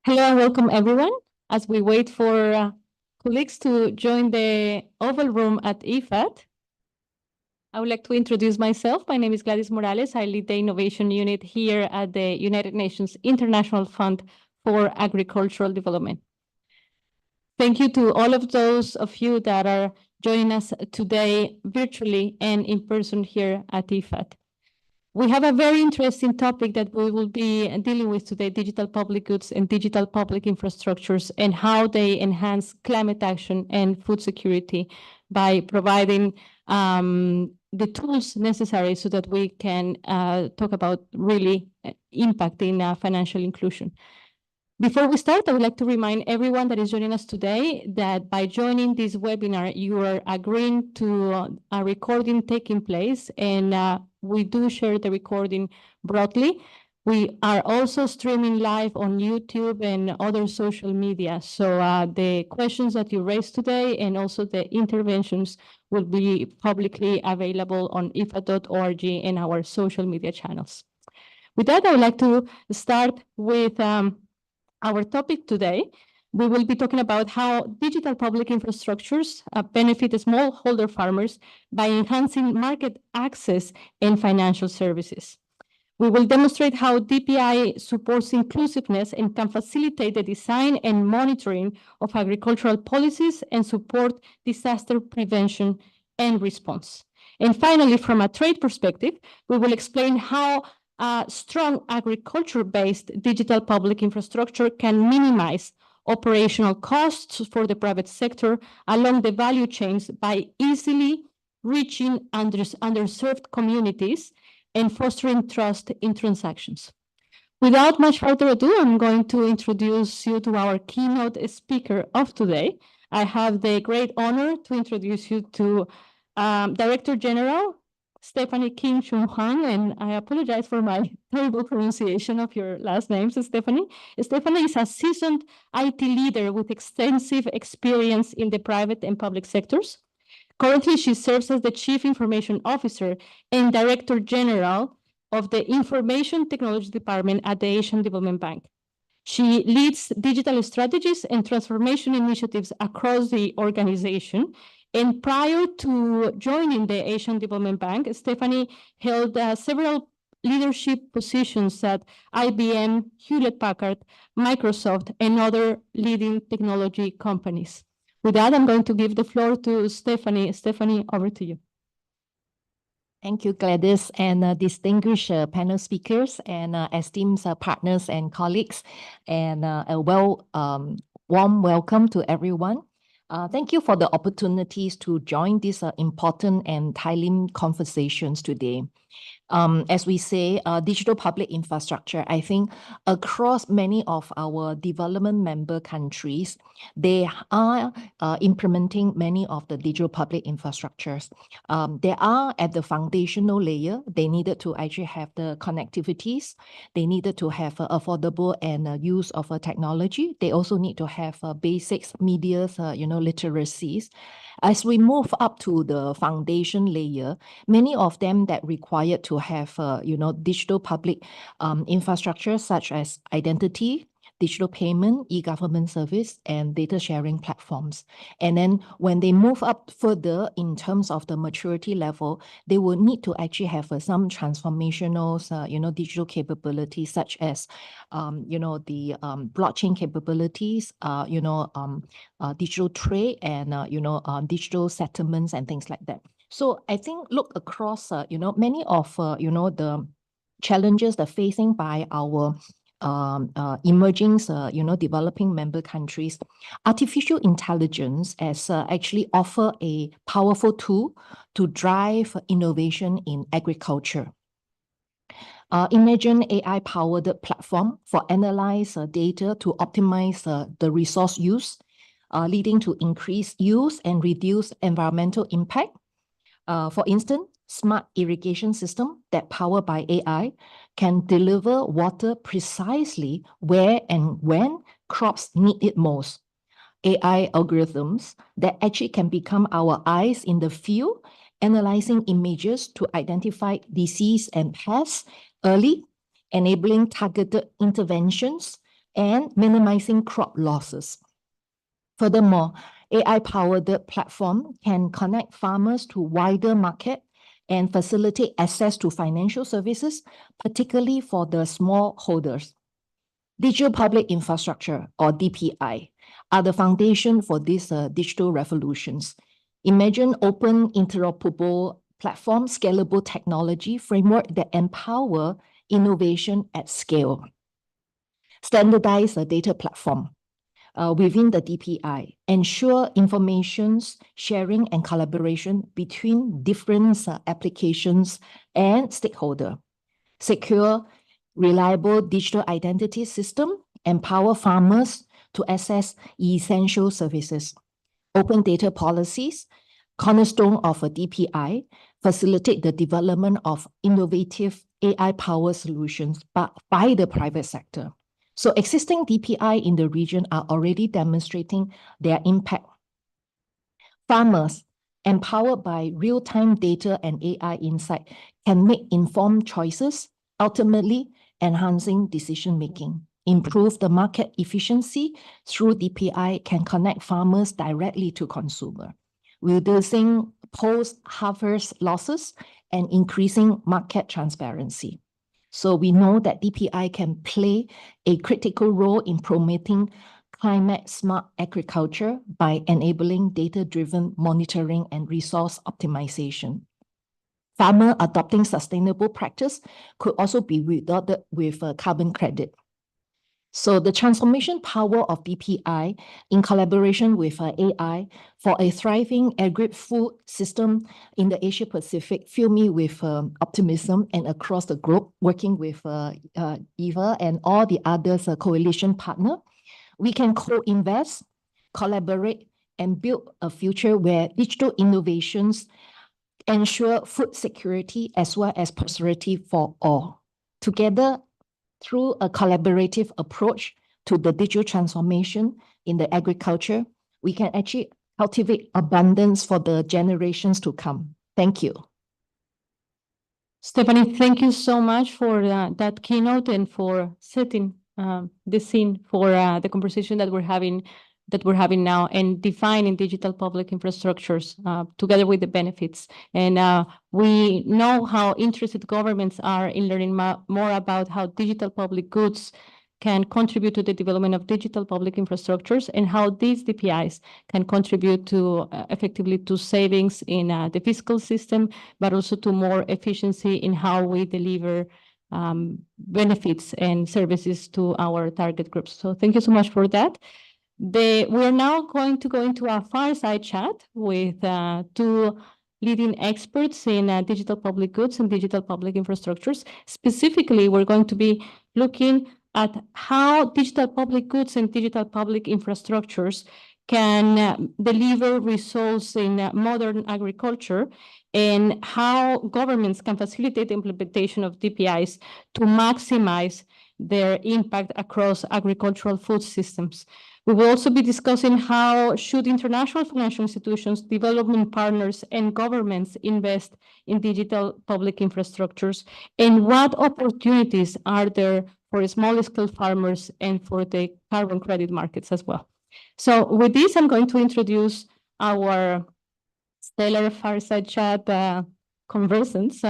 Hello and welcome everyone. As we wait for colleagues to join the Oval Room at IFAD, I would like to introduce myself. My name is Gladys Morales. I lead the innovation unit here at the United Nations International Fund for Agricultural Development. Thank you to all of those of you that are joining us today virtually and in person here at IFAD. We have a very interesting topic that we will be dealing with today, digital public goods and digital public infrastructures and how they enhance climate action and food security by providing the tools necessary so that we can talk about really impacting financial inclusion. Before we start, I would like to remind everyone that is joining us today that by joining this webinar, you are agreeing to a recording taking place, and we do share the recording broadly. We are also streaming live on YouTube and other social media. So the questions that you raised today and also the interventions will be publicly available on ifad.org and our social media channels. With that, I would like to start with our topic today. We will be talking about how digital public infrastructures benefit smallholder farmers by enhancing market access and financial services. We will demonstrate how DPI supports inclusiveness and can facilitate the design and monitoring of agricultural policies and support disaster prevention and response. And finally, from a trade perspective, we will explain how strong agriculture-based digital public infrastructure can minimize operational costs for the private sector along the value chains by easily reaching underserved communities and fostering trust in transactions. Without much further ado, I'm going to introduce you to our keynote speaker of today. I have the great honor to introduce you to Director General Stephanie Kim Chung Han, and I apologize for my terrible pronunciation of your last name, Stephanie. Stephanie is a seasoned IT leader with extensive experience in the private and public sectors. Currently, she serves as the Chief Information Officer and Director General of the Information Technology Department at the Asian Development Bank. She leads digital strategies and transformation initiatives across the organization. And prior to joining the Asian Development Bank, Stephanie held several leadership positions at IBM, Hewlett-Packard, Microsoft, and other leading technology companies. With that, I'm going to give the floor to Stephanie. Stephanie, over to you. Thank you, Gladys, and distinguished panel speakers and esteemed partners and colleagues, and a warm welcome to everyone. Thank you for the opportunities to join these important and timely conversations today. As we say, digital public infrastructure, I think across many of our development member countries, they are implementing many of the digital public infrastructures. They are at the foundational layer. They needed to actually have the connectivities. They needed to have affordable and use of technology. They also need to have basics, media, literacies. As we move up to the foundation layer, many of them that required to have, digital public infrastructure such as identity, digital payment, e-government service, and data sharing platforms. And then when they move up further in terms of the maturity level, they will need to actually have some transformational, digital capabilities such as, the blockchain capabilities, digital trade and, digital settlements and things like that. So I think look across, many of, the challenges that are facing by our emerging, developing member countries. Artificial intelligence has actually offer a powerful tool to drive innovation in agriculture. Imagine AI-powered platform for analyze data to optimize the resource use, leading to increased use and reduce environmental impact. For instance, smart irrigation system that powered by AI can deliver water precisely where and when crops need it most. AI algorithms that actually can become our eyes in the field, analyzing images to identify disease and pests early, enabling targeted interventions and minimizing crop losses. Furthermore, AI-powered platform can connect farmers to wider market and facilitate access to financial services, particularly for the smallholders. Digital public infrastructure, or DPI, are the foundation for these digital revolutions. Imagine open, interoperable platform, scalable technology framework that empower innovation at scale. Standardize a data platform within the DPI, ensure information's sharing and collaboration between different applications and stakeholders. Secure, reliable digital identity system, empower farmers to access essential services. Open data policies, cornerstone of a DPI, facilitate the development of innovative AI-powered solutions by the private sector. So existing DPI in the region are already demonstrating their impact. Farmers, empowered by real-time data and AI insight, can make informed choices, ultimately enhancing decision-making. Improve the market efficiency through DPI can connect farmers directly to consumer, reducing post-harvest losses and increasing market transparency. So we know that DPI can play a critical role in promoting climate-smart agriculture by enabling data-driven monitoring and resource optimization. Farmer adopting sustainable practice could also be rewarded with a carbon credit. So the transformation power of DPI in collaboration with AI for a thriving agri-food system in the Asia Pacific fill me with optimism, and across the globe, working with Eva and all the others coalition partner, we can co-invest, collaborate, and build a future where digital innovations ensure food security as well as prosperity for all. Together, through a collaborative approach to the digital transformation in the agriculture, we can actually cultivate abundance for the generations to come. Thank you. Stephanie, thank you so much for that keynote and for setting the scene for the conversation that we're having now, and defining digital public infrastructures together with the benefits. And we know how interested governments are in learning more about how digital public goods can contribute to the development of digital public infrastructures, and how these DPIs can contribute to effectively to savings in the fiscal system, but also to more efficiency in how we deliver benefits and services to our target groups. So thank you so much for that. We are now going to go into a fireside chat with two leading experts in digital public goods and digital public infrastructures. Specifically, we're going to be looking at how digital public goods and digital public infrastructures can deliver results in modern agriculture, and how governments can facilitate the implementation of DPIs to maximize their impact across agricultural food systems. We will also be discussing how should international financial institutions, development partners, and governments invest in digital public infrastructures, and what opportunities are there for small-scale farmers and for the carbon credit markets as well. So with this, I'm going to introduce our stellar fireside chat conversants.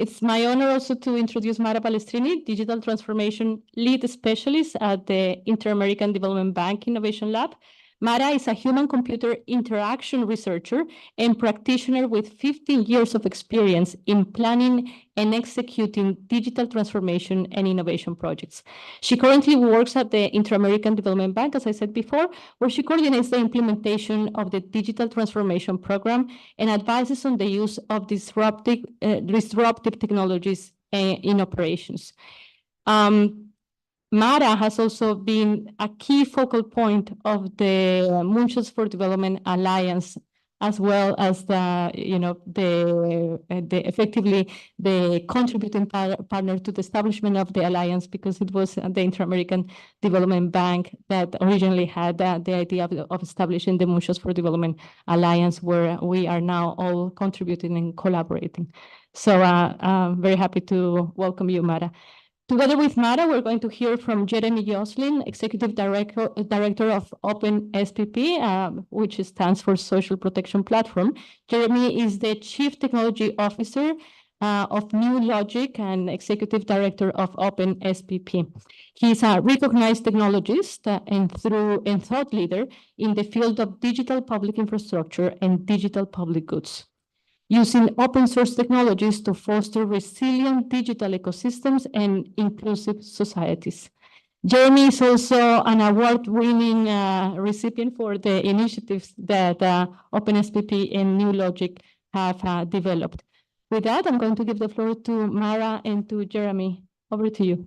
It's my honor also to introduce Mara Balestrini, Digital Transformation Lead Specialist at the Inter-American Development Bank Innovation Lab. Mara is a human-computer interaction researcher and practitioner with 15 years of experience in planning and executing digital transformation and innovation projects. She currently works at the Inter-American Development Bank, as I said before, where she coordinates the implementation of the digital transformation program and advises on the use of disruptive technologies in operations. Mara has also been a key focal point of the Moonshots for Development Alliance, as well as effectively the contributing partner to the establishment of the alliance, because it was the Inter-American Development Bank that originally had the idea of establishing the Moonshots for Development Alliance, where we are now all contributing and collaborating. So I'm very happy to welcome you, Mara. Together with Mara, we're going to hear from Jeremy Joslin, Executive Director of Open SPP, which stands for Social Protection Platform. Jeremy is the Chief Technology Officer of New Logic and Executive Director of Open SPP. He's a recognized technologist and thought leader in the field of digital public infrastructure and digital public goods, using open source technologies to foster resilient digital ecosystems and inclusive societies. Jeremy is also an award-winning recipient for the initiatives that OpenSPP and New Logic have developed. With that, I'm going to give the floor to Mara and to Jeremy. Over to you.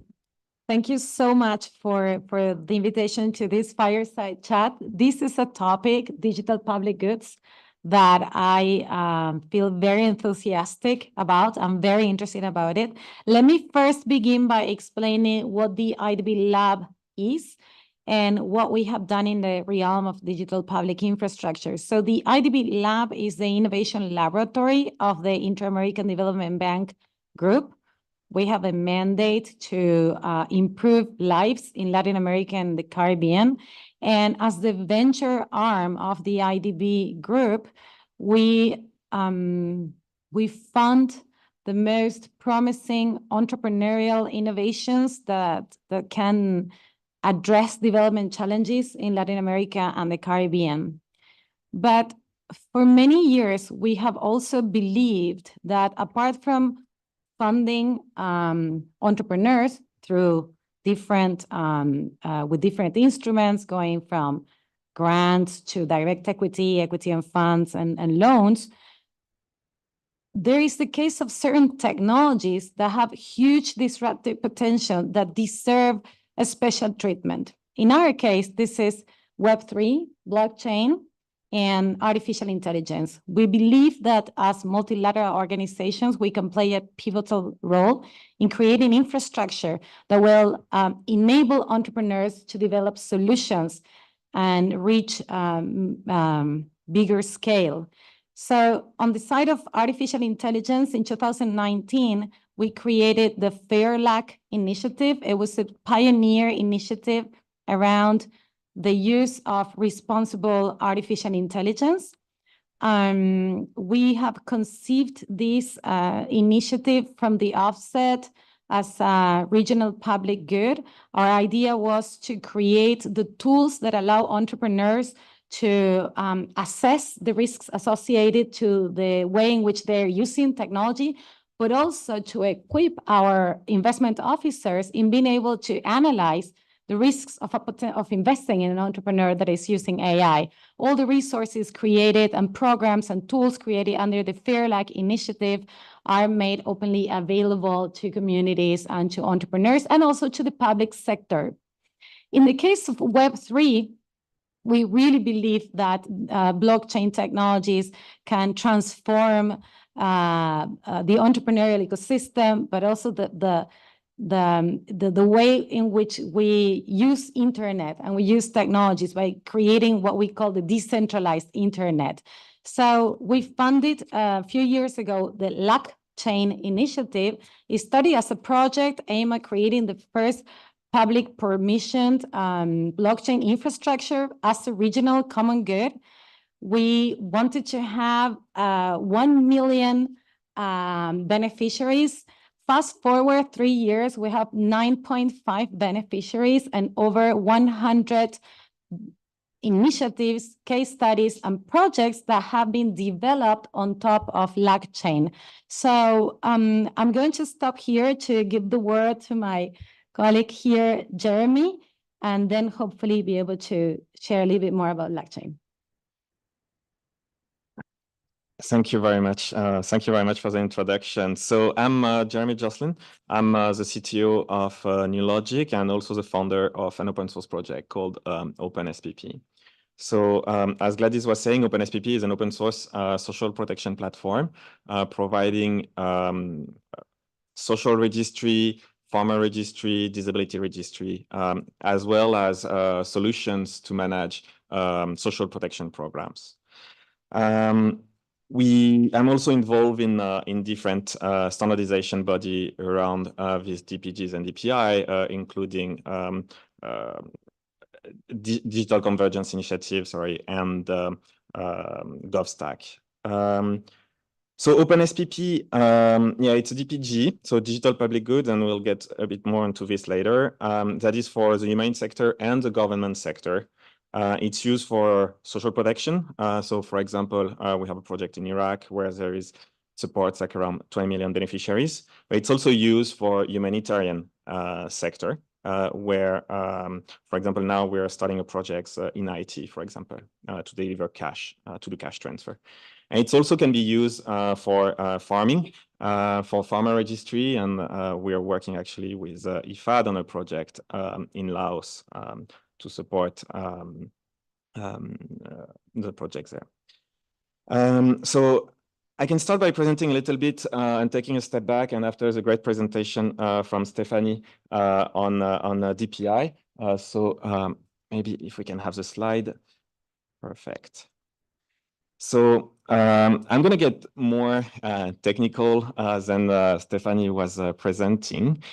Thank you so much for the invitation to this fireside chat. This is a topic, digital public goods, that I feel very enthusiastic about. I'm very interested about it. Let me first begin by explaining what the IDB Lab is and what we have done in the realm of digital public infrastructure. So the IDB Lab is the innovation laboratory of the Inter-American Development Bank Group. We have a mandate to improve lives in Latin America and the Caribbean. And as the venture arm of the IDB group, we fund the most promising entrepreneurial innovations that can address development challenges in Latin America and the Caribbean. But for many years, we have also believed that apart from funding entrepreneurs through different with different instruments, going from grants to direct equity and funds and loans, there is the case of certain technologies that have huge disruptive potential that deserve a special treatment. In our case, this is Web3, blockchain, and artificial intelligence. We believe that as multilateral organizations, we can play a pivotal role in creating infrastructure that will enable entrepreneurs to develop solutions and reach bigger scale. So on the side of artificial intelligence, in 2019, we created the FAIRLAC initiative. It was a pioneer initiative around the use of responsible artificial intelligence. We have conceived this initiative from the offset as a regional public good. Our idea was to create the tools that allow entrepreneurs to assess the risks associated to the way in which they're using technology, but also to equip our investment officers in being able to analyze the risks of investing in an entrepreneur that is using AI. All the resources created and programs and tools created under the FAIRLAC initiative are made openly available to communities and to entrepreneurs and also to the public sector. In the case of Web3, we really believe that blockchain technologies can transform the entrepreneurial ecosystem, but also the way in which we use internet and we use technologies by creating what we call the decentralized internet. So we funded a few years ago the LACchain initiative. It started as a project aimed at creating the first public permissioned blockchain infrastructure as a regional common good. We wanted to have 1 million beneficiaries. Fast forward 3 years, we have 9.5 beneficiaries and over 100 initiatives, case studies, and projects that have been developed on top of LACchain. So I'm going to stop here to give the word to my colleague here, Jeremy, and then hopefully be able to share a little bit more about LACchain. Thank you very much. Thank you very much for the introduction. So I'm Jeremy Joslin. I'm the CTO of New Logic and also the founder of an open source project called OpenSPP. So as Gladys was saying, OpenSPP is an open source social protection platform providing social registry, farmer registry, disability registry, as well as solutions to manage social protection programs. I'm also involved in different standardization body around these DPGs and DPI, including digital convergence initiative, and GovStack. So OpenSPP, yeah, it's a DPG, so digital public goods, and we'll get a bit more into this later. That is for the humane sector and the government sector. It's used for social protection. So for example, we have a project in Iraq where there is supports like around 20 million beneficiaries, but it's also used for humanitarian sector, where, for example, now we're starting a project in IT, for example, to deliver cash, to do cash transfer. And it also can be used for farming, for farmer registry, and we are working actually with IFAD on a project in Laos to support the projects there. So I can start by presenting a little bit and taking a step back, and after the great presentation from Stephanie on DPI. So maybe if we can have the slide. Perfect. So I'm going to get more technical than Stephanie was presenting.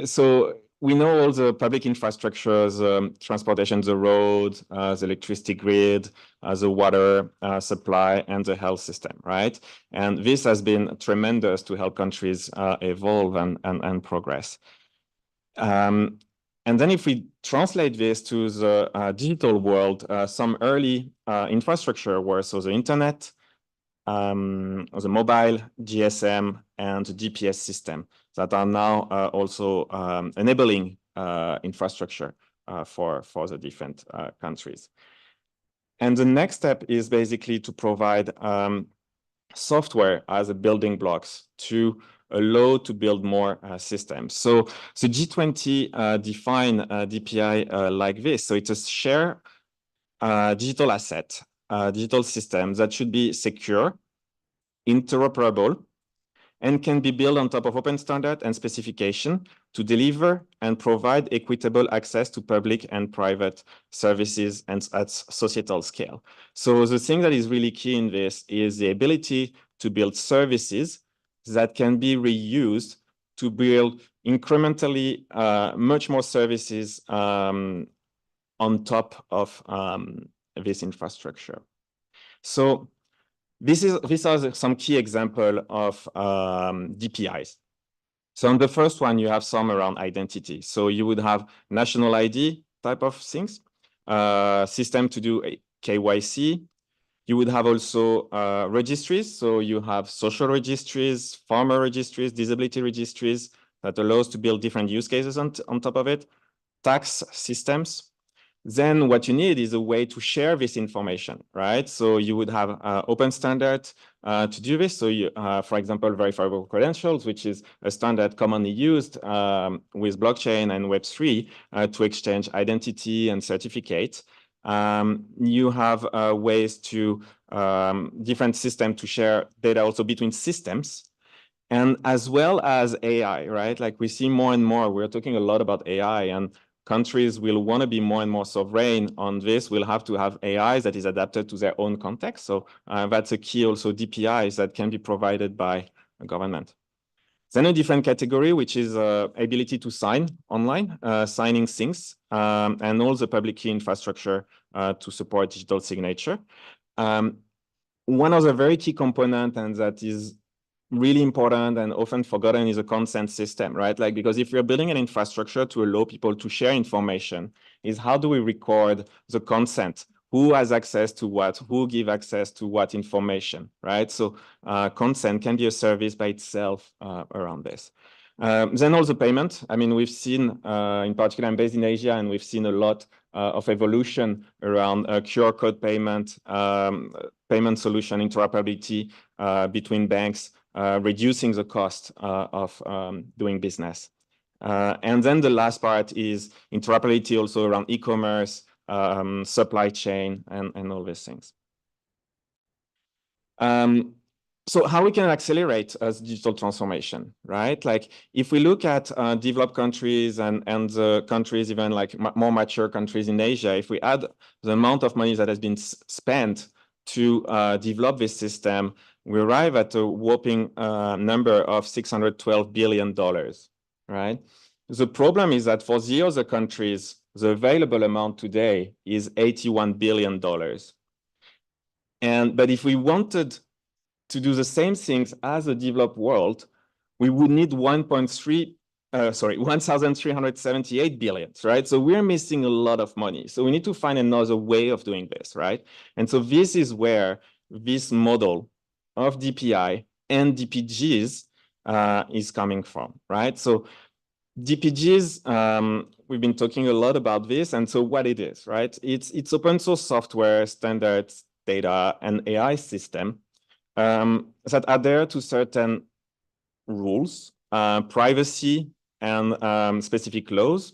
So we know all the public infrastructures, transportation, the road, the electricity grid, the water supply, and the health system, right? And this has been tremendous to help countries evolve and progress. And then if we translate this to the digital world, some early infrastructure were so the internet, the mobile, GSM, and the GPS system that are now also enabling infrastructure for the different countries. And the next step is basically to provide software as a building blocks to allow to build more systems. So G20 define DPI like this. So it's a share digital asset, digital system that should be secure, interoperable, and can be built on top of open standard and specification to deliver and provide equitable access to public and private services and at societal scale. So the thing that is really key in this is the ability to build services that can be reused to build incrementally much more services on top of this infrastructure. So these are some key examples of DPIs. So on the first one, you have some around identity. So you would have national ID type of things, system to do KYC. You would have also registries. So you have social registries, farmer registries, disability registries that allows to build different use cases on top of it, tax systems. Then what you need is a way to share this information, right? So you would have open standard to do this. So you, for example, verifiable credentials, which is a standard commonly used with blockchain and Web3 to exchange identity and certificates. You have ways to different systems to share data also between systems, and as well as AI, right? Like we see more and more, we're talking a lot about AI, and countries will want to be more and more sovereign on this. We'll have to have AIs that is adapted to their own context. So that's a key also DPIs that can be provided by a government. Then a different category, which is ability to sign online, signing things, and all the public key infrastructure to support digital signature. One of the very key components, and that is really important and often forgotten, is a consent system, right? Like, because if you're building an infrastructure to allow people to share information, is how do we record the consent? Who has access to what? Who give access to what information, right? So consent can be a service by itself around this. Then also payment. I mean, we've seen, in particular, I'm based in Asia, and we've seen a lot of evolution around QR code payment, payment solution interoperability between banks, reducing the cost of doing business. And then the last part is interoperability also around e-commerce, supply chain, and all these things. So how we can accelerate digital transformation, right? Like if we look at developed countries and the countries, even like more mature countries in Asia, if we add the amount of money that has been spent to develop this system, we arrive at a whopping number of $612 billion, right? The problem is that for the other countries, the available amount today is $81 billion. But if we wanted to do the same things as the developed world, we would need 1,378 billion, right? So we're missing a lot of money. So we need to find another way of doing this, right? And so this is where this model of DPI and DPGs is coming from, right? So DPGs, we've been talking a lot about this, and so what it is, right? It's open source software, standards, data, and AI system that adhere to certain rules, privacy, and specific laws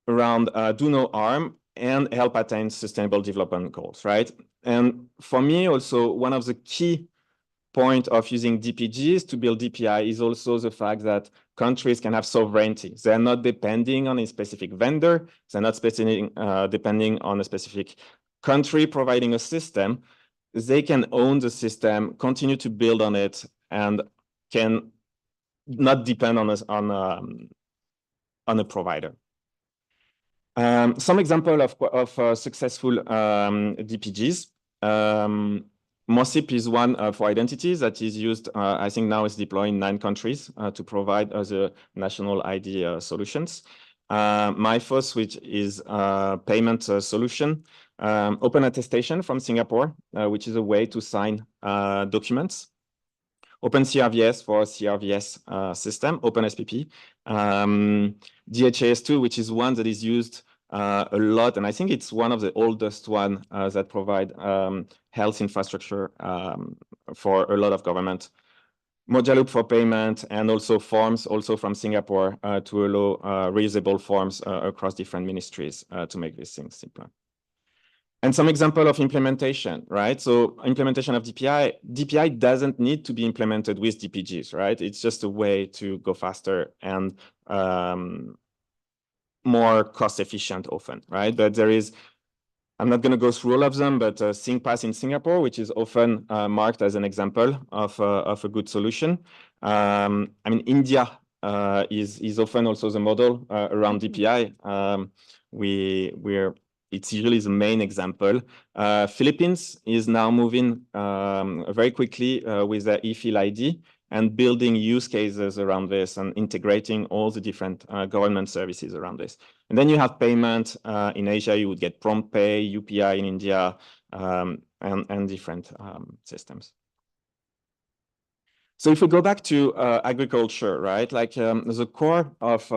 around do no harm and help attain sustainable development goals, right? And for me, also, one of the key point of using DPGs to build DPI is also the fact that countries can have sovereignty. They're not depending on a specific vendor. They're not depending on a specific country providing a system. They can own the system, continue to build on it, and can not depend on a provider. Some example of successful DPGs. MOSIP is one for identities that is used, I think now it's deployed in 9 countries to provide other national ID solutions. MyFOS, which is a payment solution. Open attestation from Singapore, which is a way to sign documents. OpenCRVS for CRVS system, OpenSPP. DHIS2, which is one that is used a lot, and I think it's one of the oldest one that provide health infrastructure for a lot of government. Mojaloop for payment, and also forms, also from Singapore, to allow reusable forms across different ministries to make these things simpler. And some example of implementation, right? So implementation of DPI. DPI doesn't need to be implemented with DPGs, right? It's just a way to go faster and more cost efficient often, right? But there is, I'm not going to go through all of them, but SingPass in Singapore, which is often marked as an example of a good solution. I mean, India is often also the model around DPI. It's usually the main example. Philippines is now moving very quickly with the e-fil ID and building use cases around this and integrating all the different government services around this. And then you have payment in Asia, you would get prompt pay, UPI in India, and different systems. So if we go back to agriculture, right? Like the core of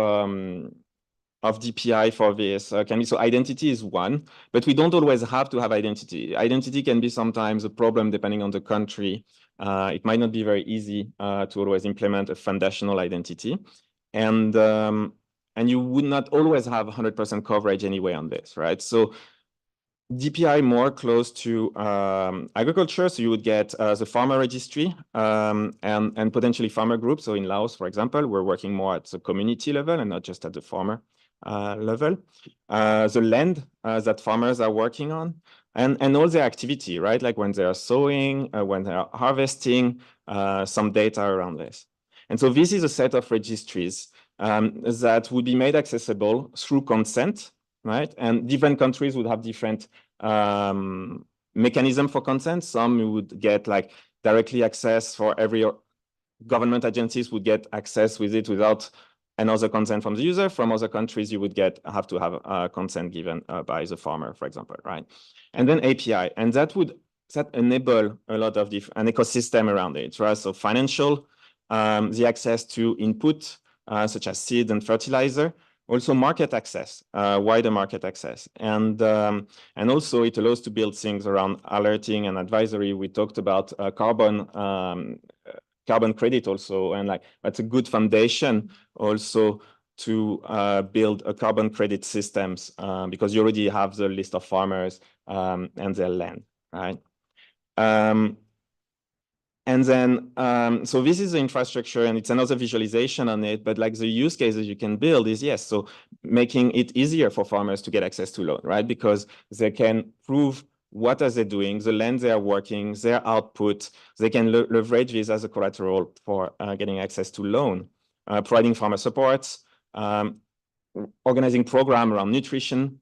DPI for this can be, so identity is one, but we don't always have to have identity. Identity can be sometimes a problem depending on the country. It might not be very easy to always implement a foundational identity. And you would not always have 100% coverage anyway on this, right? So DPI more close to agriculture. So you would get the farmer registry and potentially farmer groups. So in Laos, for example, we're working more at the community level and not just at the farmer level. The land that farmers are working on, and all the activity, right? Like when they are sowing, when they are harvesting, some data around this. And so this is a set of registries that would be made accessible through consent, right? And different countries would have different mechanism for consent. Some you would get like directly access for every government agencies would get access with it without another consent from the user. From other countries, you would have to have consent given by the farmer, for example, right? And then API, and that enable a lot of an ecosystem around it, right? So financial, the access to input such as seed and fertilizer, also market access, wider market access, and also it allows to build things around alerting and advisory. We talked about carbon credit also, and like that's a good foundation also to build a carbon credit systems because you already have the list of farmers and their land, right? And then, so this is the infrastructure and it's another visualization on it, but like the use cases you can build is, yes, so making it easier for farmers to get access to loan, right? Because they can prove what are they doing, the land they are working, their output. They can leverage this as a collateral for getting access to loan, providing farmer support, organizing program around nutrition,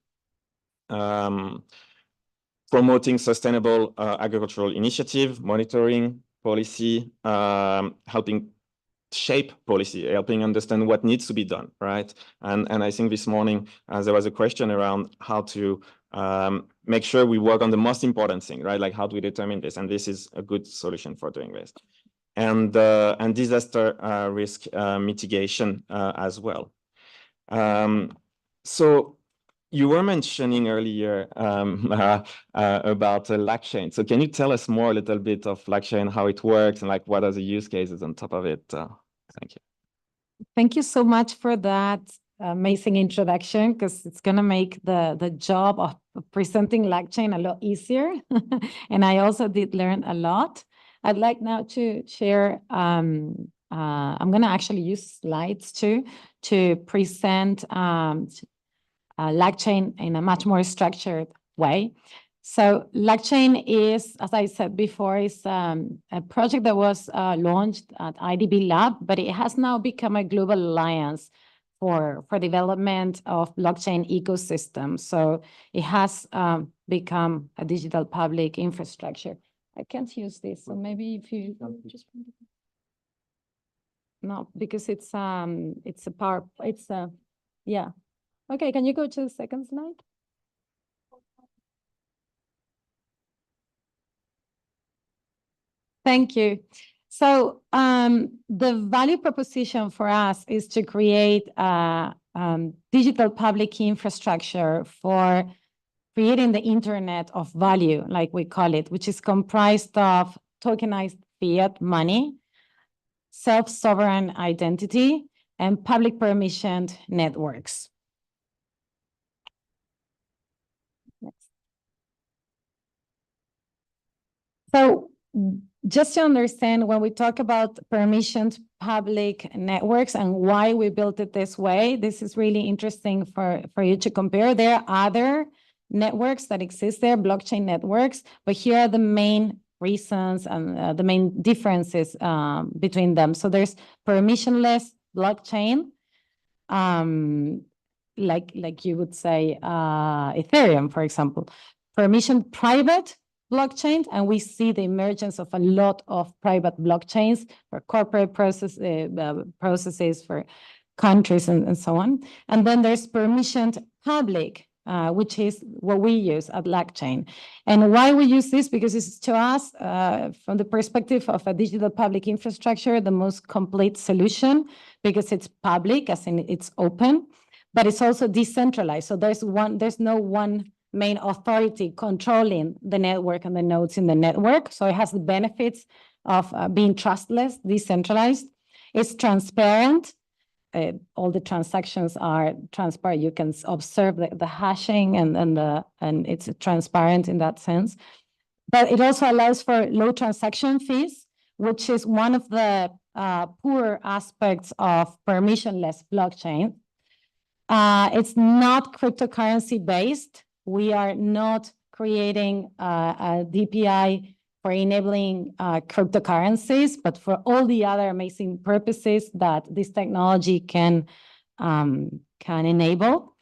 promoting sustainable agricultural initiative, monitoring policy, helping shape policy, helping understand what needs to be done, right? And I think this morning there was a question around how to make sure we work on the most important thing, right? Like how do we determine this? And this is a good solution for doing this. And disaster risk mitigation as well. So you were mentioning earlier about LagChain. So can you tell us more a little bit of LagChain, how it works, and like what are the use cases on top of it? Thank you. Thank you so much for that amazing introduction, because it's going to make the job of presenting LagChain a lot easier. And I also did learn a lot. I'd like now to share, I'm going to actually use slides too to present LagChain in a much more structured way. So LagChain is, as I said before, is a project that was launched at IDB Lab, but it has now become a global alliance for development of blockchain ecosystem. So it has become a digital public infrastructure. I can't use this, so maybe if you just no, because it's a power, it's a yeah. Okay, can you go to the second slide? Thank you. So the value proposition for us is to create a digital public key infrastructure for creating the internet of value, like we call it, which is comprised of tokenized fiat money, self-sovereign identity, and public permissioned networks. Next. So just to understand, when we talk about permissioned public networks and why we built it this way, this is really interesting for you to compare. There are other networks that exist there, blockchain networks, but here are the main reasons and the main differences between them. So there's permissionless blockchain, like you would say Ethereum, for example. Permission private blockchain, and we see the emergence of a lot of private blockchains for corporate processes, for countries, and so on. And then there's permissioned public, which is what we use at LagChain. And why we use this? Because it's, to us, from the perspective of a digital public infrastructure, the most complete solution, because it's public, as in it's open, but it's also decentralized. So there's no one main authority controlling the network and the nodes in the network. So it has the benefits of being trustless, decentralized. It's transparent. All the transactions are transparent. You can observe the hashing and it's transparent in that sense. But it also allows for low transaction fees, which is one of the poor aspects of permissionless blockchain. It's not cryptocurrency based. We are not creating a DPI for enabling cryptocurrencies, but for all the other amazing purposes that this technology can enable.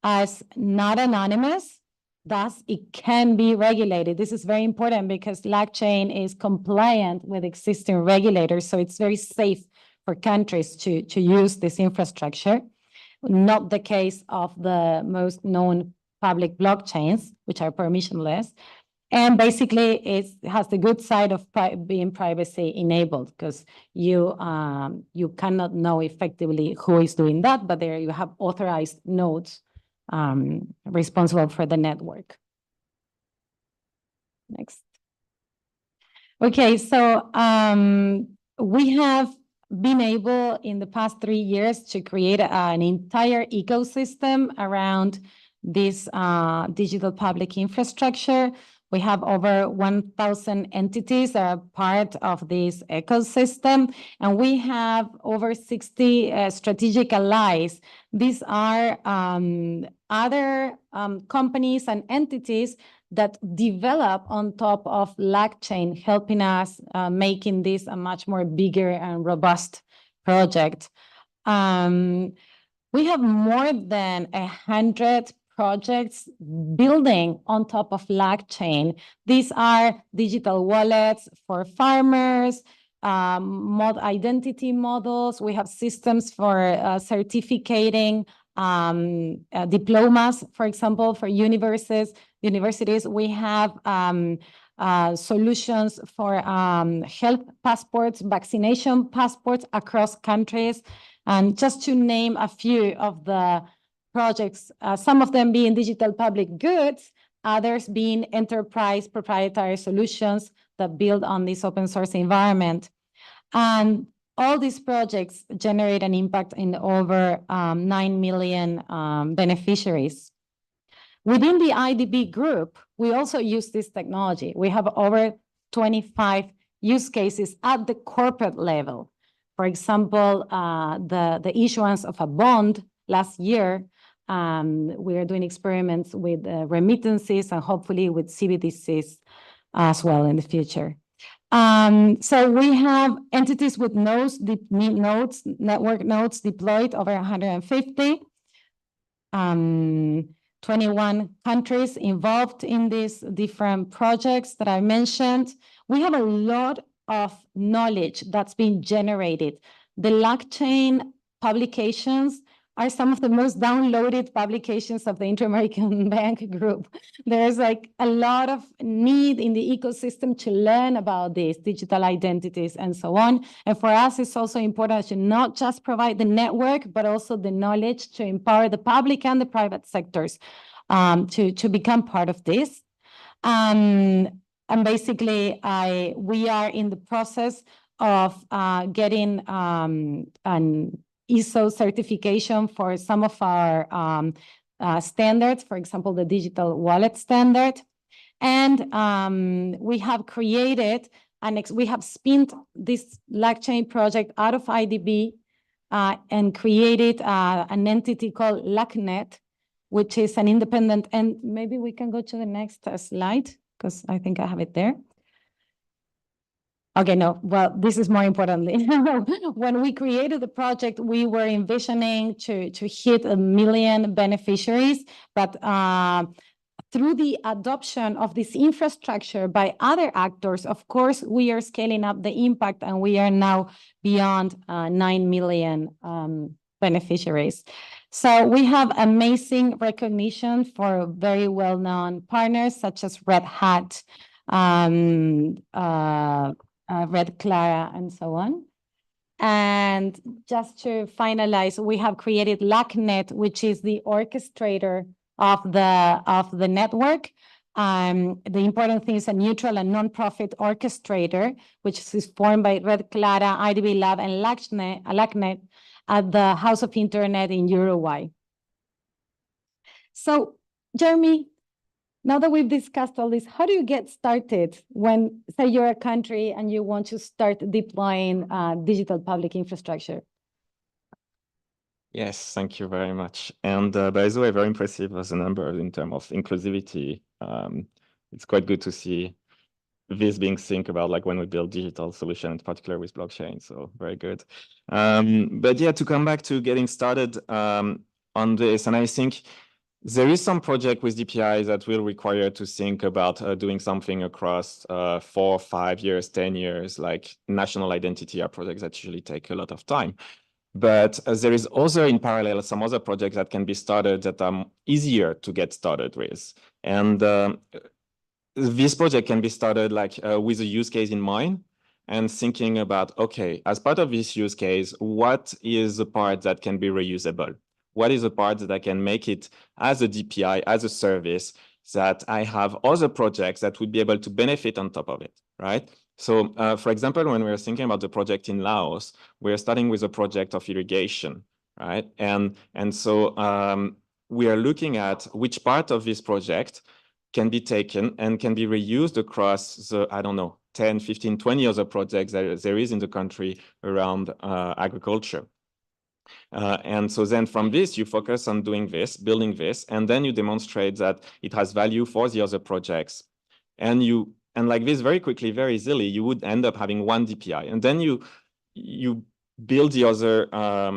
As not anonymous, thus it can be regulated. This is very important because LagChain is compliant with existing regulators, so it's very safe for countries to use this infrastructure. Not the case of the most known public blockchains, which are permissionless. And basically, it has the good side of being privacy enabled, because you cannot know effectively who is doing that, but there you have authorized nodes responsible for the network. Next. Okay, so we have been able in the past 3 years to create an entire ecosystem around this digital public infrastructure. We have over 1,000 entities that are part of this ecosystem, and we have over 60 strategic allies. These are other companies and entities that develop on top of blockchain, helping us making this a much more bigger and robust project. We have more than 100 projects building on top of blockchain. These are digital wallets for farmers, identity models. We have systems for certificating diplomas, for example, for universities. We have solutions for health passports, vaccination passports across countries. And just to name a few of the projects, some of them being digital public goods, others being enterprise proprietary solutions that build on this open source environment. And all these projects generate an impact in over 9 million beneficiaries. Within the IDB group, we also use this technology. We have over 25 use cases at the corporate level. For example, the issuance of a bond last year, we are doing experiments with remittances and hopefully with CBDCs as well in the future. So we have entities with network nodes deployed over 150. 21 countries involved in these different projects that I mentioned. We have a lot of knowledge that's been generated. The blockchain publications are some of the most downloaded publications of the Inter-American Bank Group. There's like a lot of need in the ecosystem to learn about these digital identities and so on. And for us, it's also important to not just provide the network, but also the knowledge to empower the public and the private sectors to become part of this. And basically, we are in the process of getting an ISO certification for some of our standards, for example, the digital wallet standard. And we have created, we have spinned this blockchain project out of IDB and created an entity called LACnet, which is an independent, and maybe we can go to the next slide, because I think I have it there. Okay, no, well, this is more importantly. When we created the project, we were envisioning to hit 1 million beneficiaries, but through the adoption of this infrastructure by other actors, of course, we are scaling up the impact and we are now beyond 9 million beneficiaries. So we have amazing recognition for very well-known partners such as Red Hat, Red Clara, and so on. And just to finalize, we have created LACnet, which is the orchestrator of the network. The important thing is a neutral and non-profit orchestrator, which is formed by Red Clara, IDB Lab, and LACnet at the House of Internet in Uruguay. So, Jeremy, now that we've discussed all this, how do you get started when, say, you're a country and you want to start deploying digital public infrastructure? Yes, thank you very much. And by the way, very impressive as a number in terms of inclusivity. It's quite good to see this being think about like when we build digital solutions, in particular with blockchain. So very good. But yeah, to come back to getting started on this, and I think there is some project with DPIs that will require to think about doing something across 4, 5 years, 10 years, like national identity are projects that usually take a lot of time. But there is also in parallel some other projects that can be started that are easier to get started with. And this project can be started like with a use case in mind and thinking about, okay, as part of this use case, what is the part that can be reusable? What is the part that I can make it as a DPI, as a service, that I have other projects that would be able to benefit on top of it, right? So, for example, when we're thinking about the project in Laos, we're starting with a project of irrigation, right? And so we are looking at which part of this project can be taken and can be reused across the, I don't know, 10, 15, 20 other projects that there is in the country around agriculture. And so then from this, you focus on doing this, building this, and then you demonstrate that it has value for the other projects. And like this very quickly, very easily, you would end up having one DPI. And then you build the other,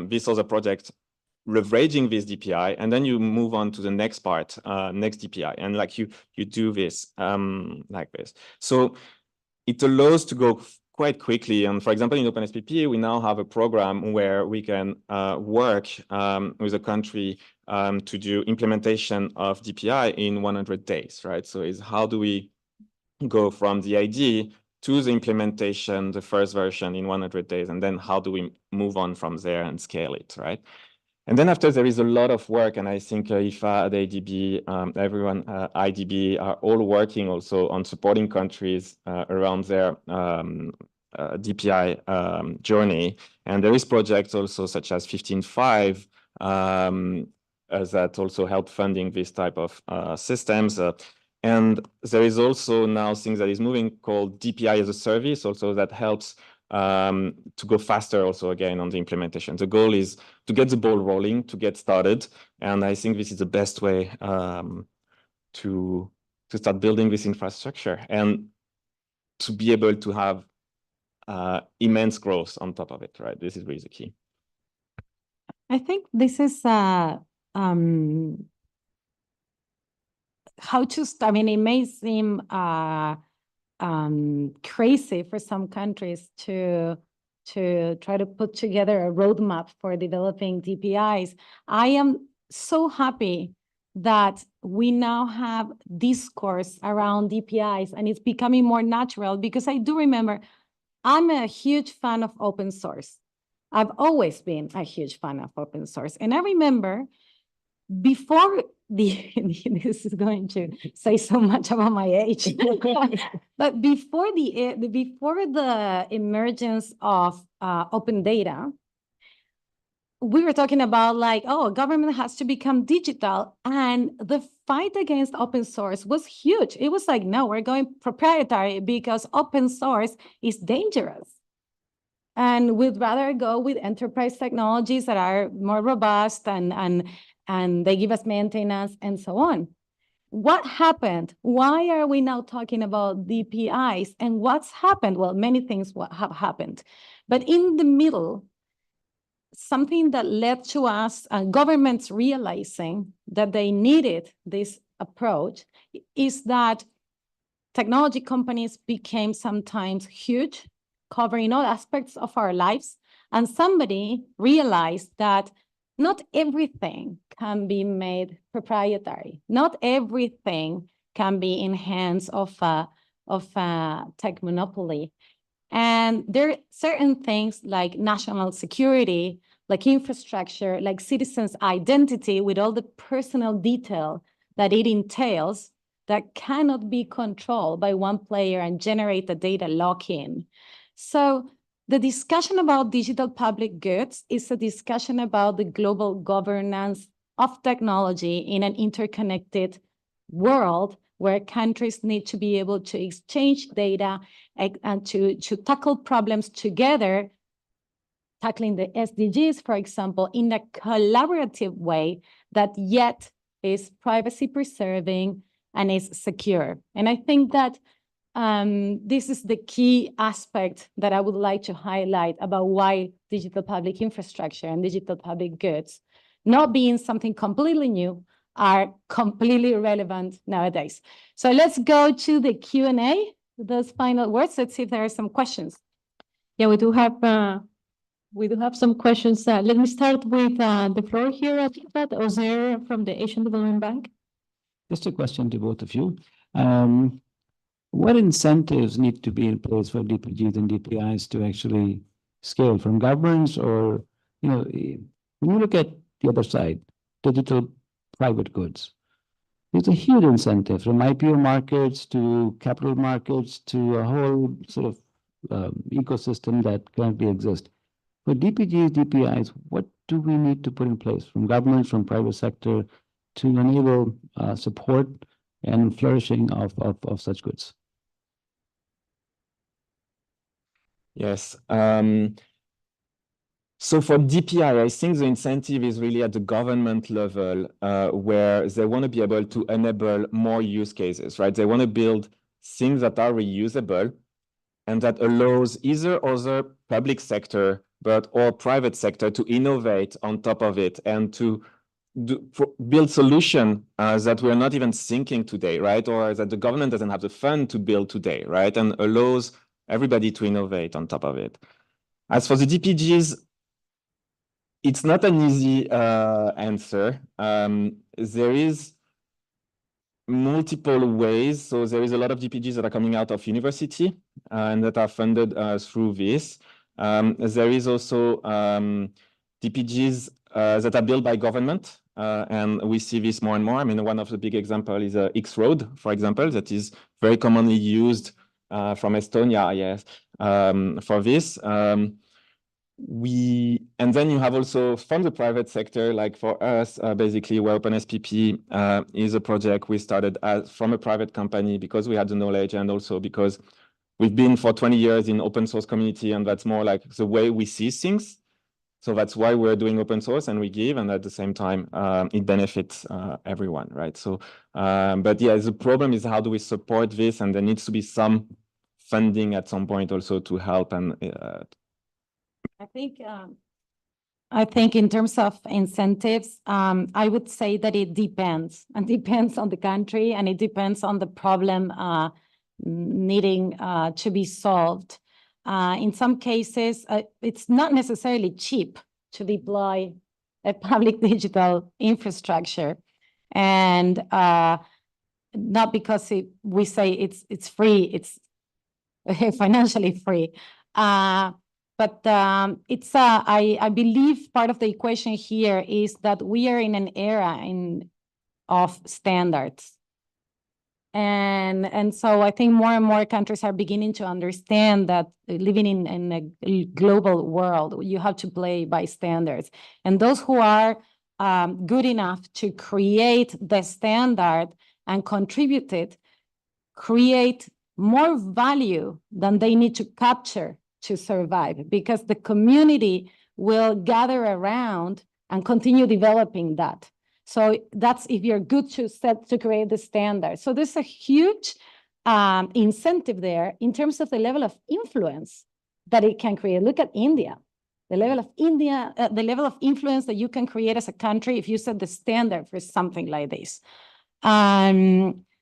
this other project leveraging this DPI, and then you move on to the next part, next DPI. And like you do this like this. So it allows to go quite quickly. And for example, in OpenSPP, we now have a program where we can work with a country to do implementation of DPI in 100 days, right? So it's how do we go from the idea to the implementation, the first version in 100 days, and then how do we move on from there and scale it, right? And then after, there is a lot of work, and I think IFAD, ADB, everyone, IDB are all working also on supporting countries around their DPI journey. And there is projects also such as 15.5 that also help funding this type of systems. And there is also now things that is moving called DPI as a service, also that helps to go faster also again on the implementation. The goal is to get the ball rolling, to get started. And I think this is the best way to start building this infrastructure and to be able to have immense growth on top of it, right? This is really the key. I think this is how to start. I mean, it may seem crazy for some countries to try to put together a roadmap for developing DPIs. I am so happy that we now have discourse around DPIs, and it's becoming more natural, because I do remember I'm a huge fan of open source. I've always been a huge fan of open source. And I remember before this is going to say so much about my age, but before the emergence of open data, we were talking about like, oh, government has to become digital, and the fight against open source was huge. It was like, no, we're going proprietary because open source is dangerous. And we'd rather go with enterprise technologies that are more robust and they give us maintenance and so on. What happened? Why are we now talking about DPIs? And what's happened? Well, many things have happened. But in the middle, something that led to us and governments realizing that they needed this approach is that technology companies became sometimes huge, covering all aspects of our lives. And somebody realized that not everything can be made proprietary. Not everything can be in hands of a tech monopoly. And there are certain things like national security, like infrastructure, like citizens' identity with all the personal detail that it entails that cannot be controlled by one player and generate the data lock-in. So the discussion about digital public goods is a discussion about the global governance of technology in an interconnected world where countries need to be able to exchange data and to tackle problems together, tackling the SDGs, for example, in a collaborative way that yet is privacy preserving and is secure. And I think that this is the key aspect that I would like to highlight about why digital public infrastructure and digital public goods, not being something completely new, are completely relevant nowadays. So let's go to the Q&A, those final words. Let's see if there are some questions. Yeah, we do have some questions. Let me start with the floor here at IFAD. Ozer from the Asian Development Bank. Just a question to both of you. What incentives need to be in place for DPGs and DPIs to actually scale from governments? Or, when you look at the other side, digital private goods, there's a huge incentive from IPO markets to capital markets to a whole sort of ecosystem that currently exists. For DPGs, DPIs, what do we need to put in place from governments, from private sector to enable support and flourishing of such goods? Yes. So for DPI, I think the incentive is really at the government level, where they want to be able to enable more use cases, right? They want to build things that are reusable and that allows either other public sector or private sector to innovate on top of it and to build solution that we're not even thinking today, right? Or that the government doesn't have the fund to build today, right? And allows everybody to innovate on top of it. As for the DPGs, it's not an easy answer. There is multiple ways. So there is a lot of DPGs that are coming out of university and that are funded through this. There is also DPGs that are built by government, and we see this more and more. I mean, one of the big examples is X-Road, for example, that is very commonly used from Estonia, yes, for this. And then you have also from the private sector, like for us, basically where OpenSPP is a project we started from a private company because we had the knowledge and also because we've been for 20 years in open source community, and that's more like the way we see things. So that's why we're doing open source and we give, and at the same time, it benefits everyone, right? So, but yeah, the problem is how do we support this? And there needs to be some funding at some point also to help and I think in terms of incentives, I would say that it depends, and depends on the country, and it depends on the problem needing to be solved. In some cases, it's not necessarily cheap to deploy a public digital infrastructure, and not because we say it's free, it's financially free. But I believe part of the equation here is that we are in an era of standards. And so I think more and more countries are beginning to understand that living in a global world, you have to play by standards. And those who are good enough to create the standard and contribute it, create more value than they need to capture to survive, because the community will gather around and continue developing that. So that's if you're good to create the standard. So there's a huge incentive there in terms of the level of influence that it can create. Look at India, the level of influence that you can create as a country if you set the standard for something like this.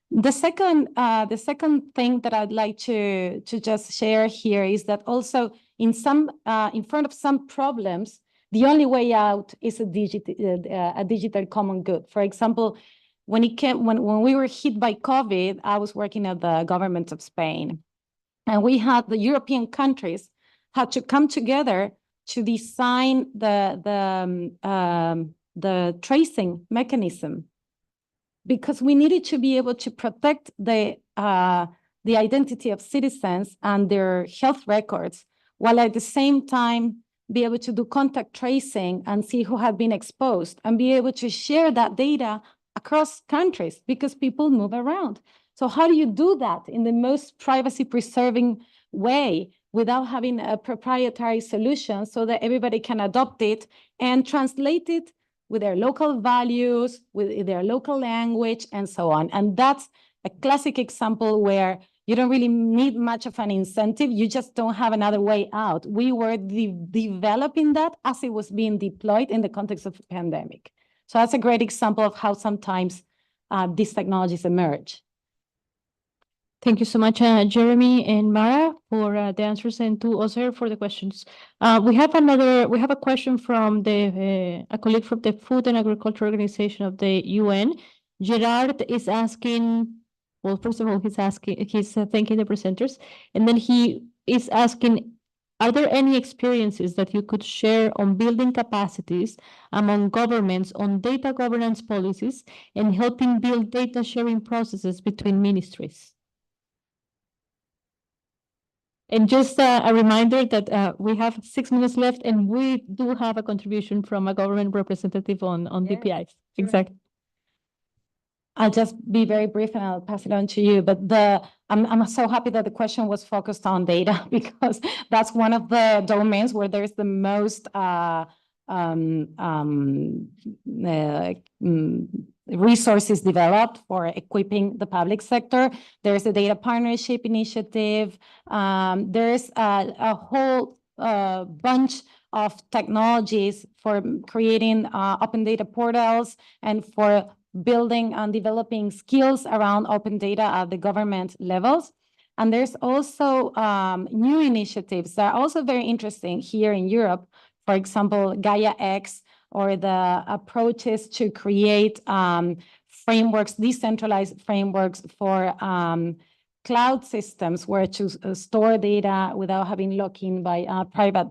The second thing that I'd like to just share here is that also in front of some problems, the only way out is a digital common good. For example, when we were hit by COVID, I was working at the government of Spain, and we had the European countries had to come together to design the tracing mechanism, because we needed to be able to protect the identity of citizens and their health records, while at the same time be able to do contact tracing and see who had been exposed, and be able to share that data across countries because people move around. So how do you do that in the most privacy-preserving way without having a proprietary solution so that everybody can adopt it and translate it with their local values, with their local language, and so on? And that's a classic example where you don't really need much of an incentive. You just don't have another way out. We were developing that as it was being deployed in the context of the pandemic. So that's a great example of how sometimes these technologies emerge. Thank you so much, Jeremy and Mara, for the answers, and to Ozer for the questions. We have a question from a colleague from the Food and Agriculture Organization of the UN. Gerard is asking, well, first of all, he's thanking the presenters, and then he is asking, are there any experiences that you could share on building capacities among governments on data governance policies and helping build data sharing processes between ministries? And just a reminder that we have 6 minutes left, and we do have a contribution from a government representative on DPIs. Sure. Exactly. I'll just be very brief and I'll pass it on to you. But I'm so happy that the question was focused on data because that's one of the domains where there's the most resources developed for equipping the public sector. There's a data partnership initiative. There's a whole bunch of technologies for creating open data portals and for building and developing skills around open data at the government levels. And there's also new initiatives that are also very interesting here in Europe. For example, Gaia X, or the approaches to create frameworks, decentralized frameworks for cloud systems where to store data without having lock-in by private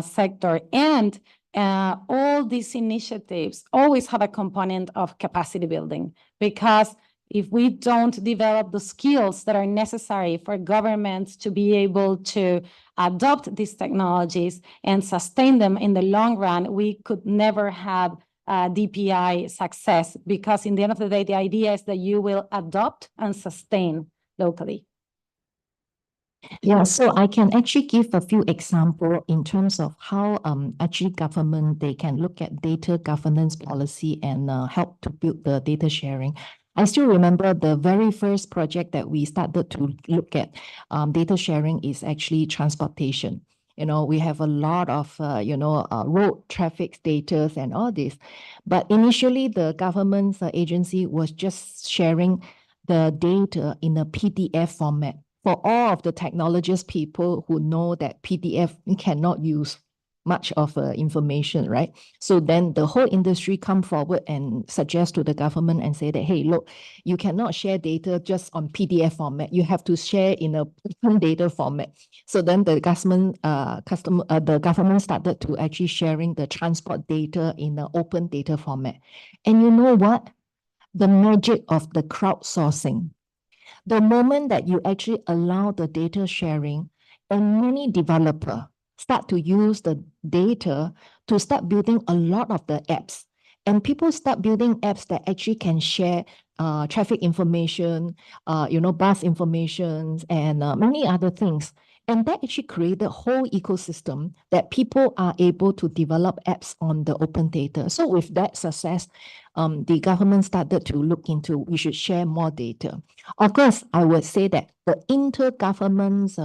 sector. And all these initiatives always have a component of capacity building, because if we don't develop the skills that are necessary for governments to be able to adopt these technologies and sustain them in the long run, we could never have DPI success, because in the end of the day, the idea is that you will adopt and sustain locally. Yeah, so I can actually give a few examples in terms of how actually government, they can look at data governance policy and help to build the data sharing. I still remember the very first project that we started to look at data sharing is actually transportation. We have a lot of, road traffic data and all this. But initially, the government's agency was just sharing the data in a PDF format. For all of the technologist people who know that PDF cannot use much of information, right? So then the whole industry come forward and suggest to the government and say that, hey, look, you cannot share data just on PDF format. You have to share in a open data format. So then the government started to actually sharing the transport data in an open data format. And you know what? The magic of the crowdsourcing. The moment that you actually allow the data sharing, and many developers start to use the data to start building a lot of the apps. And people start building apps that actually can share traffic information, bus information, and many other things. And that actually created a whole ecosystem that people are able to develop apps on the open data. So with that success, the government started to look into we should share more data. Of course, I would say that the intergovernment,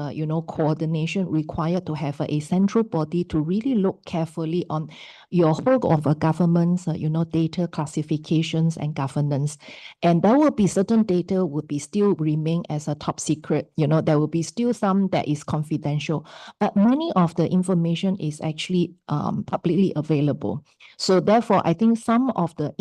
coordination required to have a central body to really look carefully on your whole of a government's, data classifications and governance. And there will be certain data will be still remain as a top secret. There will be still some that is confidential, but many of the information is actually publicly available. So therefore, I think some of the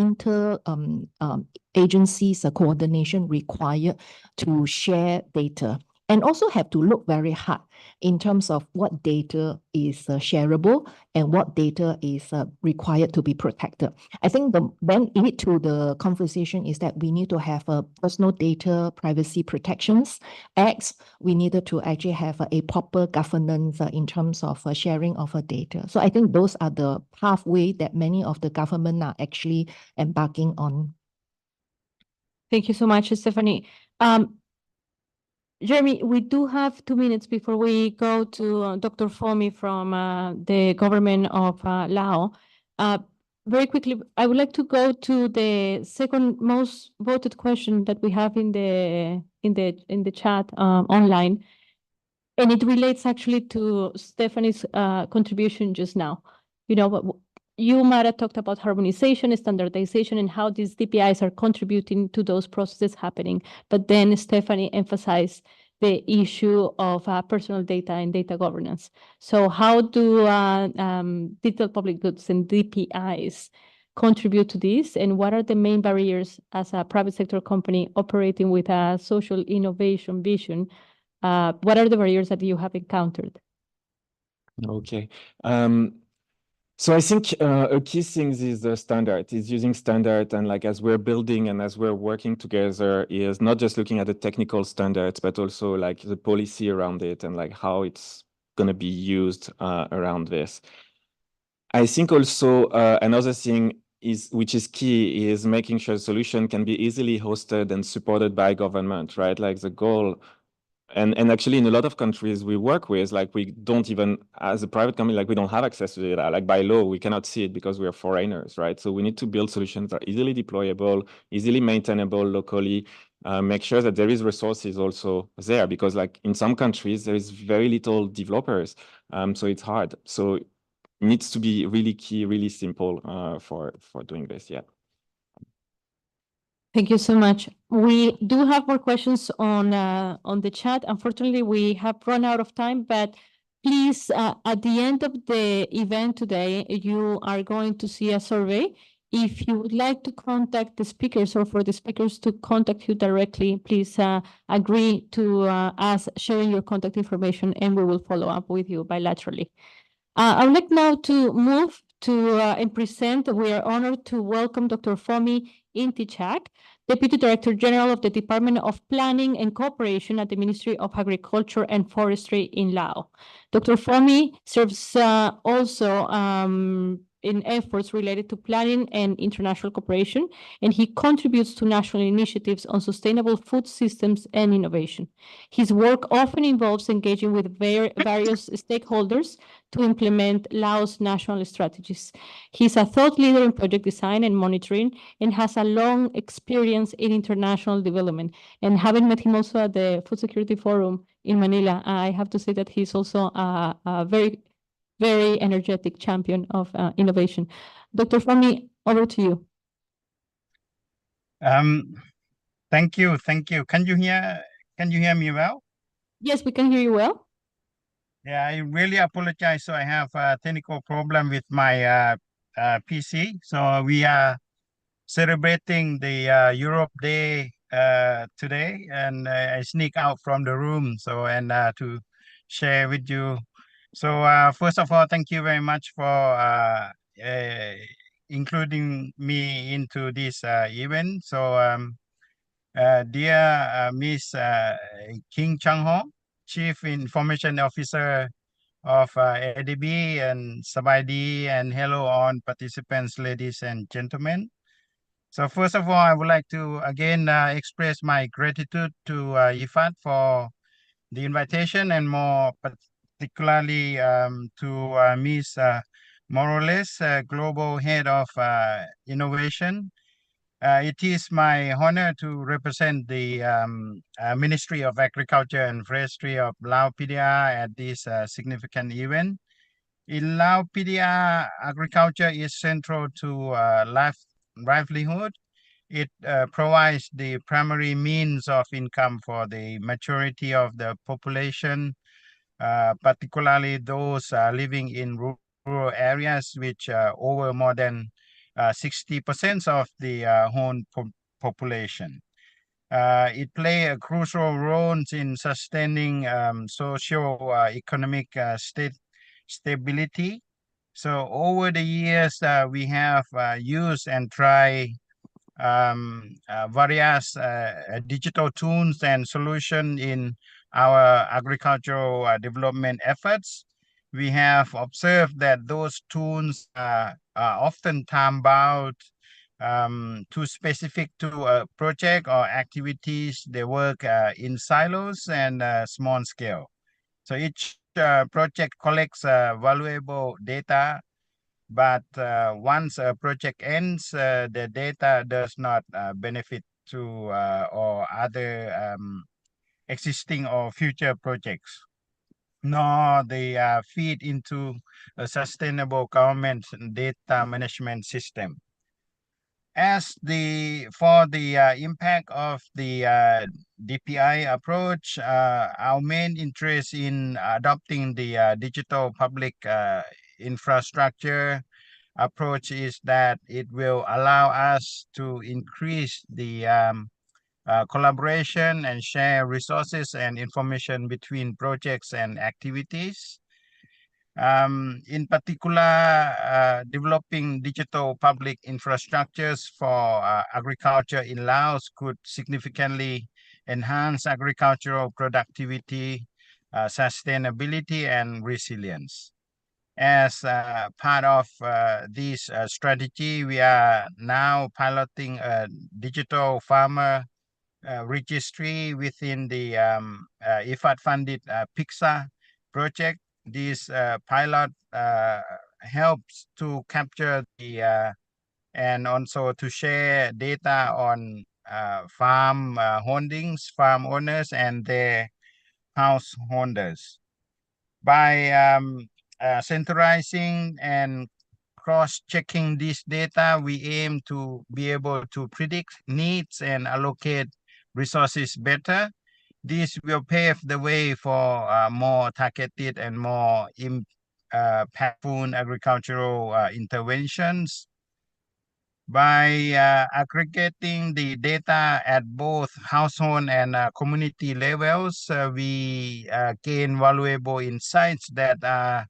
agencies coordination required to share data, and also have to look very hard in terms of what data is shareable and what data is required to be protected. I think then lead to the conversation is that we need to have a personal data privacy protections acts. We needed to actually have a proper governance in terms of sharing of data. So I think those are the pathway that many of the government are actually embarking on. Thank you so much, Stephanie. Jeremy, we do have 2 minutes before we go to Dr. Fomi from the government of Laos. Very quickly, I would like to go to the second most voted question that we have in the chat online, and it relates actually to Stephanie's contribution just now. You, Mara, talked about harmonization, standardization, and how these DPIs are contributing to those processes happening. But then Stephanie emphasized the issue of personal data and data governance. So how do digital public goods and DPIs contribute to this? And what are the main barriers as a private sector company operating with a social innovation vision? What are the barriers that you have encountered? Okay. So I think a key thing is the standard, is using standard, and as we're building and as we're working together is not just looking at the technical standards, but also the policy around it and how it's going to be used around this. I think also another thing which is key, is making sure the solution can be easily hosted and supported by government, right? Like the goal, and actually in a lot of countries we work with, like we don't even, as a private company, like we don't have access to data. Like by law, we cannot see it because we are foreigners, right? So we need to build solutions that are easily deployable, easily maintainable locally, make sure that there is resources also there, because like in some countries, there is very little developers. So it's hard. So needs to be really key, really simple for doing this. Yeah. Thank you so much. We do have more questions on the chat. Unfortunately, we have run out of time, but please, at the end of the event today, you are going to see a survey. If you would like to contact the speakers or for the speakers to contact you directly, please agree to us sharing your contact information and we will follow up with you bilaterally. I would like now to move to and present. We are honored to welcome Dr. Fomi Intichak, Deputy Director General of the Department of Planning and Cooperation at the Ministry of Agriculture and Forestry in Laos. Dr. Fomi serves also in efforts related to planning and international cooperation, and he contributes to national initiatives on sustainable food systems and innovation. His work often involves engaging with various stakeholders to implement Laos national strategies. He's a thought leader in project design and monitoring and has a long experience in international development. And having met him also at the Food Security Forum in Manila, I have to say that he's also a very, very energetic champion of innovation. Dr. Fomi, over to you. Thank you. Can you hear me well? Yes, we can hear you well. Yeah, I really apologize. So I have a technical problem with my PC. So we are celebrating the Europe Day today, and I sneak out from the room to share with you. So first of all, thank you very much for including me into this event. So dear Miss King Chang Ho, Chief Information Officer of ADB, and Sabaidi, and hello on participants, ladies and gentlemen. So first of all, I would like to again express my gratitude to IFAD for the invitation, and more particularly to Ms. Morales, Global Head of Innovation. It is my honor to represent the Ministry of Agriculture and Forestry of Laos PDR at this significant event. In Laos PDR, agriculture is central to livelihood. It provides the primary means of income for the majority of the population, particularly those living in rural areas, which over more than 60% of the whole population. It plays a crucial role in sustaining socio-economic stability. So over the years, we have used and tried various digital tools and solutions in our agricultural development efforts. We have observed that those tools are often time-bound, too specific to a project or activities. They work in silos and small scale. So each project collects valuable data, but once a project ends, the data does not benefit to or other existing or future projects, nor they feed into a sustainable government data management system. As for the impact of the DPI approach, our main interest in adopting the digital public infrastructure approach is that it will allow us to increase the collaboration and share resources and information between projects and activities. In particular, developing digital public infrastructures for agriculture in Laos could significantly enhance agricultural productivity, sustainability, and resilience. As part of this strategy, we are now piloting a digital farmer registry within the IFAD-funded PIXA project. This pilot helps to capture the and also to share data on farm holdings, farm owners, and their householders. By centralizing and cross-checking this data, we aim to be able to predict needs and allocate resources better. This will pave the way for more targeted and more impactful agricultural interventions. By aggregating the data at both household and community levels, we gain valuable insights that are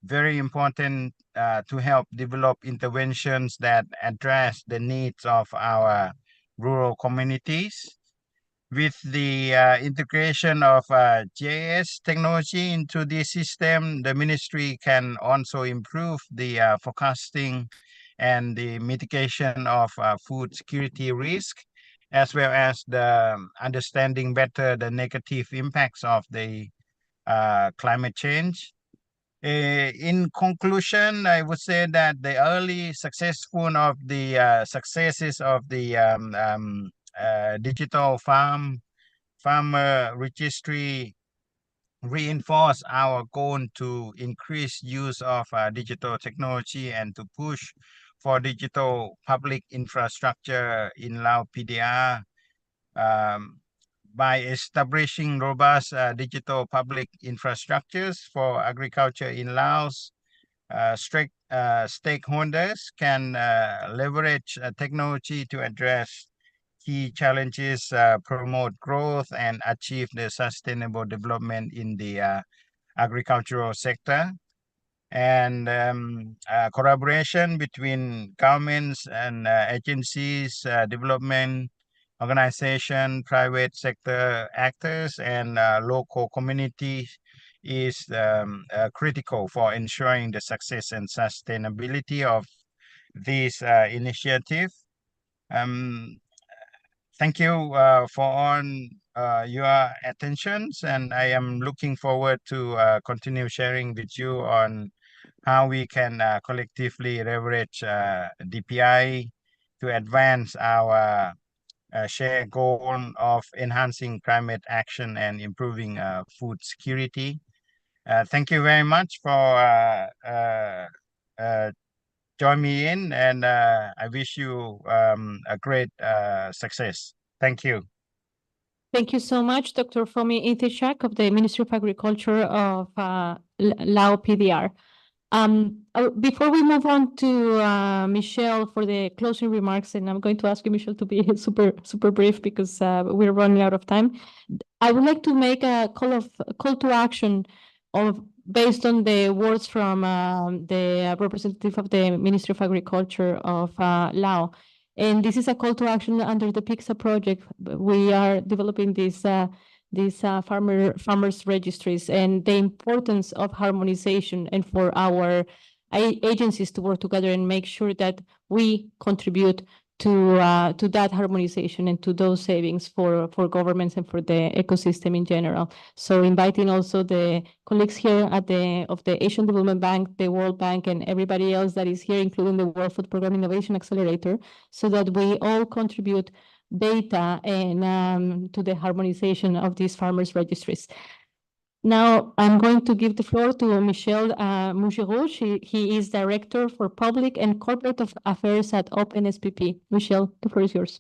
very important to help develop interventions that address the needs of our rural communities. With the integration of GIS technology into this system, the ministry can also improve the forecasting and the mitigation of food security risk, as well as the understanding better the negative impacts of the climate change. In conclusion, I would say that the early successes of the digital farmer registry reinforce our goal to increase use of digital technology and to push for digital public infrastructure in Lao PDR. By establishing robust digital public infrastructures for agriculture in Laos, stakeholders can leverage technology to address key challenges, promote growth, and achieve the sustainable development in the agricultural sector. And collaboration between governments and agencies, development organization, private sector actors, and local communities is critical for ensuring the success and sustainability of this initiative. Thank you for on your attentions, and I am looking forward to continue sharing with you on how we can collectively leverage DPI to advance our shared goal of enhancing climate action and improving food security. Thank you very much for join me in, and I wish you a great success. Thank you. Thank you so much, Dr. Fomi Intishak of the Ministry of Agriculture of Lao PDR. Before we move on to Michelle for the closing remarks, and I'm going to ask you, Michelle, to be super brief because we're running out of time. I would like to make a call to action based on the words from the representative of the Ministry of Agriculture of Lao. And this is a call to action under the PIXA project. We are developing these farmers registries and the importance of harmonization, and for our agencies to work together and make sure that we contribute to that harmonization and to those savings for governments and for the ecosystem in general. So inviting also the colleagues here of the Asian Development Bank, the World Bank, and everybody else that is here, including the World Food Program Innovation Accelerator, so that we all contribute data and to the harmonization of these farmers registries. Now, I'm going to give the floor to Michel Mougerot. He is Director for Public and Corporate Affairs at OpenSPP. Michel, the floor is yours.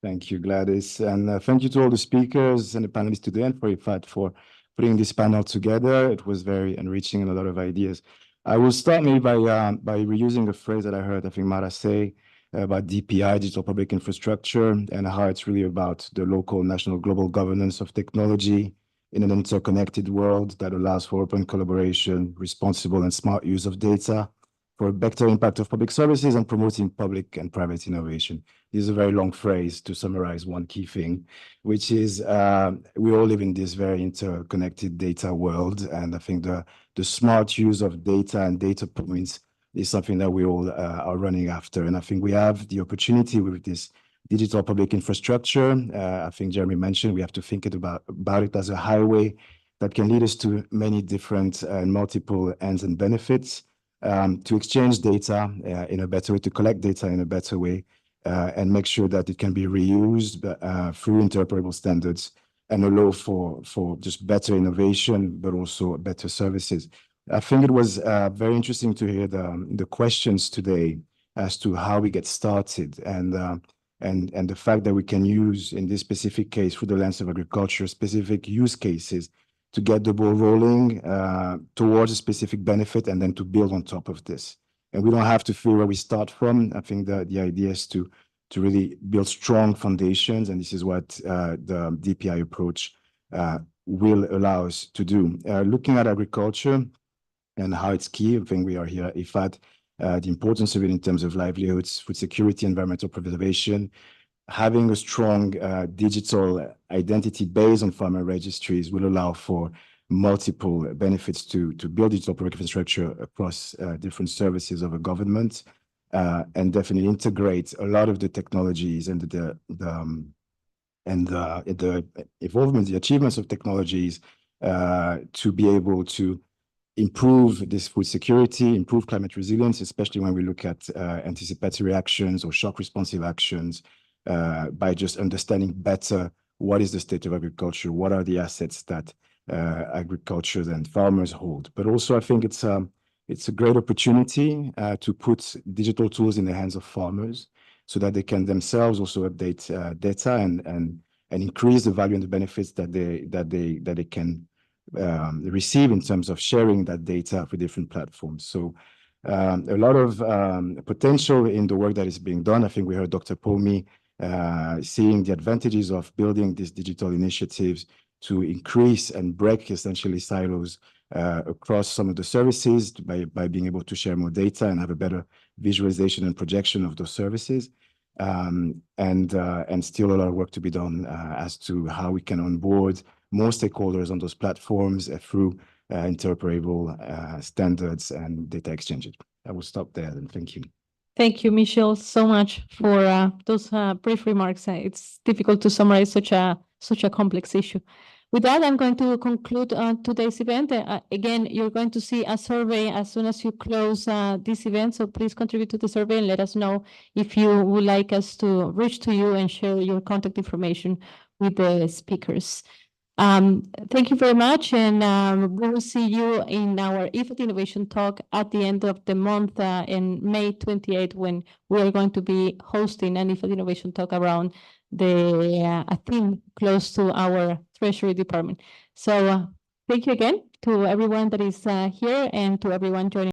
Thank you, Gladys. And thank you to all the speakers and the panelists today, and for IFAD for putting this panel together. It was very enriching and a lot of ideas. I will start maybe by reusing a phrase that I heard, I think, Mara say about DPI, digital public infrastructure, and how it's really about the local, national, global governance of technology in an interconnected world that allows for open collaboration, responsible and smart use of data for better impact of public services and promoting public and private innovation. This is a very long phrase to summarize one key thing, which is we all live in this very interconnected data world. And I think the smart use of data and data points is something that we all are running after. And I think we have the opportunity with this digital public infrastructure. I think Jeremy mentioned we have to think about it as a highway that can lead us to many different and multiple ends and benefits, to exchange data in a better way, to collect data in a better way, and make sure that it can be reused through interoperable standards and allow for just better innovation, but also better services. I think it was very interesting to hear the questions today as to how we get started, and the fact that we can use, in this specific case, through the lens of agriculture, specific use cases to get the ball rolling towards a specific benefit and then to build on top of this. And we don't have to fear where we start from. I think that the idea is to really build strong foundations, and this is what the DPI approach will allow us to do. Looking at agriculture and how it's key, I think we are here at IFAD, the importance of it in terms of livelihoods, food security, environmental preservation. Having a strong digital identity based on farmer registries will allow for multiple benefits to build digital public infrastructure across different services of a government, and definitely integrate a lot of the technologies and the involvement, the achievements of technologies to be able to improve this food security, improve climate resilience, especially when we look at anticipatory actions or shock responsive actions, by just understanding better what is the state of agriculture, what are the assets that agriculture and farmers hold. But also, I think it's a great opportunity to put digital tools in the hands of farmers so that they can themselves also update data and increase the value and the benefits that they can receive in terms of sharing that data for different platforms. So a lot of potential in the work that is being done. I think we heard Dr. Pomi seeing the advantages of building these digital initiatives to increase and break essentially silos across some of the services by being able to share more data and have a better visualization and projection of those services. And still a lot of work to be done as to how we can onboard more stakeholders on those platforms through interoperable standards and data exchanges. I will stop there and thank you. Thank you, Michelle, so much for those brief remarks. It's difficult to summarize such a complex issue. With that, I'm going to conclude today's event. Again, you're going to see a survey as soon as you close this event, so please contribute to the survey and let us know if you would like us to reach to you and share your contact information with the speakers. Thank you very much, and we will see you in our IFAD Innovation Talk at the end of the month in May 28th, when we are going to be hosting an IFAD Innovation Talk around a theme close to our Treasury Department. So thank you again to everyone that is here and to everyone joining.